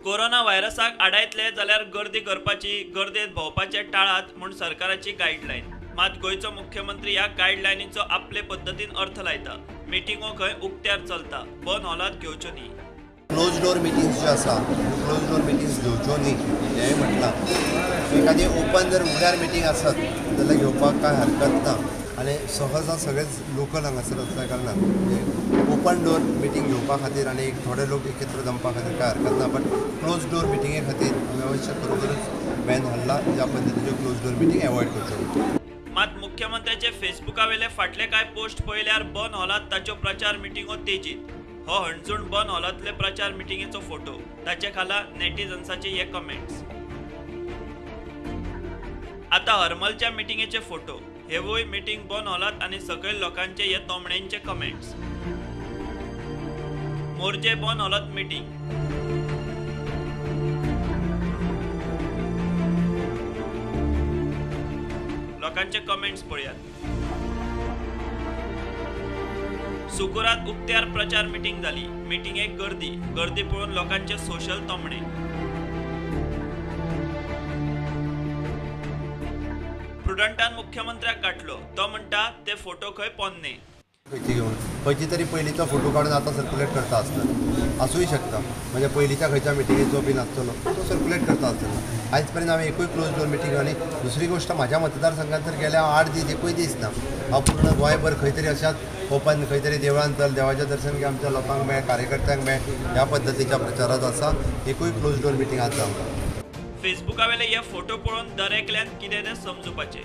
Corona व्हायरसाक आडायतले जाल्यार गर्दी करपाची, गर्देत भोंवपाचे टाळात म्हूण सरकाराची गायडलायन. मात गोंयचो मुख्यमंत्री ह्या गायडलायनीचो आपले पद्दतीन अर्थ लायता. मिटिंगो खंय उक्त्यार चलता, बंद हॉलात घेवच्यो न्ही. क्लोज डोर मिटिंग्स ज्यो आसा, क्लोज डोर मिटिंग्स घेवच्यो न्ही हेंय म्हटलां. एखादी ओपन जर उगड्यार मिटींग आसत जाल्यार घेवपाक काय हरकत ना. आनी सहज सगळेच लोकल हांगासर आसल्या कारणान ओपन डोर मिटींग घेवपा खातीर आनी थोडे लोक एकत्र जमपा खातीर काय हरकत ना. बट क्लोज डोर मिटिंगे खातीर आमी आवश्यक खरोखरच बॅन हाडला. ज्या पद्दतीच्यो क्लोज डोर मिटींग एवॉयड करच्यो. मात मुख्यमंत्र्याचे फेसबुका वेले फाटले काय पोस्ट पळयल्यार बंद हॉलात ताच्यो प्रचार मिटिंगो तेजीत. हो हणजूण बंद हॉलांतले प्रचार मिटिंगेचो फोटो, ताचे खाला नेटिझन्साचे हे कमेंट्स. आता हरमलच्या मिटिंगेचे फोटो, हेवूय मिटिंग बंद हॉलात आनी सकयल लोकांचे हे तोमण्यांचे कमेंट्स. मोरजे बंद हॉलात मिटिंग. लोकांचे कमेंट्स पळयात. सुकुरात उक्त्यार प्रचार मिटिंग जाली. मिटिंगेक गर्दी पळोवन लोकांचे सोशल तोमणे. प्रुडंटान मुख्यमंत्र्याक गाठलो. तो म्हणटा ते फोटो खंय पोन्ने. खंयची तरी पयलींचो फोटो काडून आतां सर्क्युलेट करता आसतना आसूंय शकता. म्हणजे पयलींच्या खंयच्या मिटिंगेचो बीन आसतलो तो सर्क्युलेट करता आसतना. आयज पर्यंत हांवें एकूय क्लोज डोर मिटींग आनी दुसरी गोश्ट म्हाज्या मतदारसंघात तर गेल्या 8 दीस एकूय दीस ना. हांव पूर्ण गोंयभर खंय तरी अशाच ओपन खंय तरी देवळांत चल, देवाचें दर्शन घे, आमच्या लोकांक मेळ, कार्यकर्त्यांक मेळ, ह्या पद्दतीच्या प्रचारांत आसा. एकूय क्लोज डोर मिटींग आज जावंक. फेसबुका वेले हे फोटो पळोवन दरेकल्यान कितें तें समजुपाचें.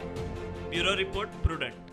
Bureau report, prudent.